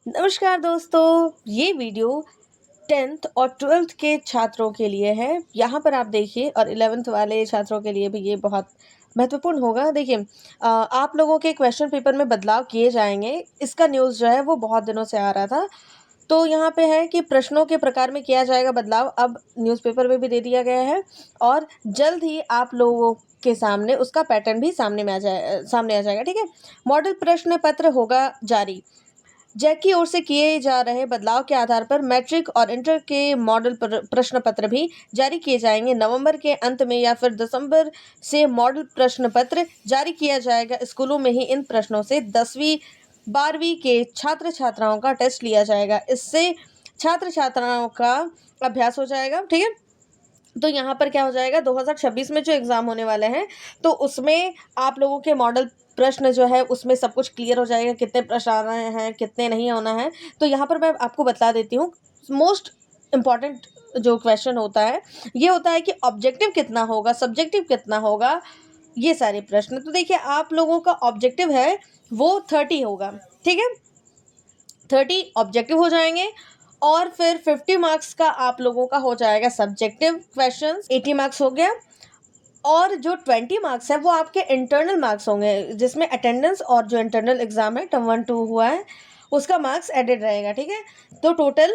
नमस्कार दोस्तों, ये वीडियो 10th और 12th के छात्रों के लिए है। यहाँ पर आप देखिए और 11th वाले छात्रों के लिए भी ये बहुत महत्वपूर्ण होगा। देखिए आप लोगों के क्वेश्चन पेपर में बदलाव किए जाएँगे, इसका न्यूज़ जो है वो बहुत दिनों से आ रहा था। तो यहाँ पे है कि प्रश्नों के प्रकार में किया जाएगा बदलाव, अब न्यूज़पेपर में भी दे दिया गया है और जल्द ही आप लोगों के सामने उसका पैटर्न भी सामने आ जाएगा, ठीक है? मॉडल प्रश्न पत्र होगा जारी। जैक की ओर से किए जा रहे बदलाव के आधार पर मैट्रिक और इंटर के मॉडल प्रश्न पत्र भी जारी किए जाएंगे। नवंबर के अंत में या फिर दिसंबर से मॉडल प्रश्न पत्र जारी किया जाएगा। स्कूलों में ही इन प्रश्नों से 10वीं 12वीं के छात्र छात्राओं का टेस्ट लिया जाएगा। इससे छात्र छात्राओं का अभ्यास हो जाएगा, ठीक है। तो यहाँ पर क्या हो जाएगा, 2026 में जो एग्ज़ाम होने वाले हैं तो उसमें आप लोगों के मॉडल प्रश्न जो है उसमें सब कुछ क्लियर हो जाएगा, कितने प्रश्न आ रहे हैं, कितने नहीं होना है। तो यहाँ पर मैं आपको बता देती हूँ, मोस्ट इम्पॉर्टेंट जो क्वेश्चन होता है ये होता है कि ऑब्जेक्टिव कितना होगा, सब्जेक्टिव कितना होगा, ये सारे प्रश्न। तो देखिए आप लोगों का ऑब्जेक्टिव है वो 30 होगा, ठीक है। 30 ऑब्जेक्टिव हो जाएंगे और फिर 50 मार्क्स का आप लोगों का हो जाएगा सब्जेक्टिव क्वेश्चंस, 80 मार्क्स हो गया। और जो 20 मार्क्स है वो आपके इंटरनल मार्क्स होंगे, जिसमें अटेंडेंस और जो इंटरनल एग्जाम है टर्म 1 2 हुआ है उसका मार्क्स एडेड रहेगा, ठीक है। तो टोटल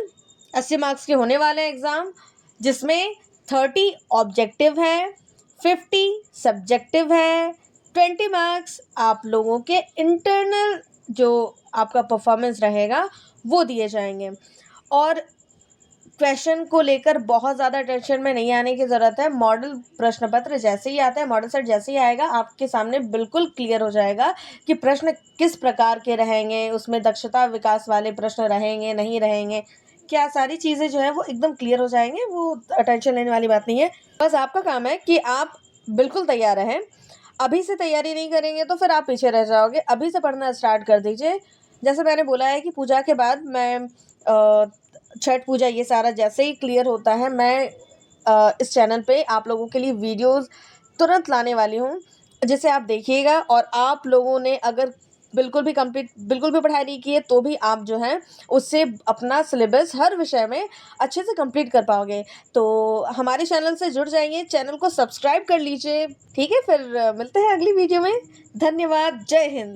80 मार्क्स के होने वाले हैं एग्ज़ाम, जिसमें 30 ऑब्जेक्टिव है, 50 सब्जेक्टिव है, 20 मार्क्स आप लोगों के इंटरनल जो आपका परफॉर्मेंस रहेगा वो दिए जाएंगे। और क्वेश्चन को लेकर बहुत ज़्यादा टेंशन में नहीं आने की ज़रूरत है। मॉडल प्रश्न पत्र जैसे ही आता है, मॉडल सेट जैसे ही आएगा आपके सामने बिल्कुल क्लियर हो जाएगा कि प्रश्न किस प्रकार के रहेंगे, उसमें दक्षता विकास वाले प्रश्न रहेंगे नहीं रहेंगे, क्या सारी चीज़ें जो है वो एकदम क्लियर हो जाएंगे। वो टेंशन लेने वाली बात नहीं है। बस आपका काम है कि आप बिल्कुल तैयार रहें। अभी से तैयारी नहीं करेंगे तो फिर आप पीछे रह जाओगे। अभी से पढ़ना स्टार्ट कर दीजिए। जैसे मैंने बोला है कि पूजा के बाद मैं छठ पूजा ये सारा जैसे ही क्लियर होता है मैं इस चैनल पे आप लोगों के लिए वीडियोस तुरंत लाने वाली हूँ, जिसे आप देखिएगा। और आप लोगों ने अगर बिल्कुल भी पढ़ाई नहीं की है तो भी आप जो है उससे अपना सिलेबस हर विषय में अच्छे से कंप्लीट कर पाओगे। तो हमारे चैनल से जुड़ जाइए, चैनल को सब्सक्राइब कर लीजिए, ठीक है। फिर मिलते हैं अगली वीडियो में। धन्यवाद, जय हिंद।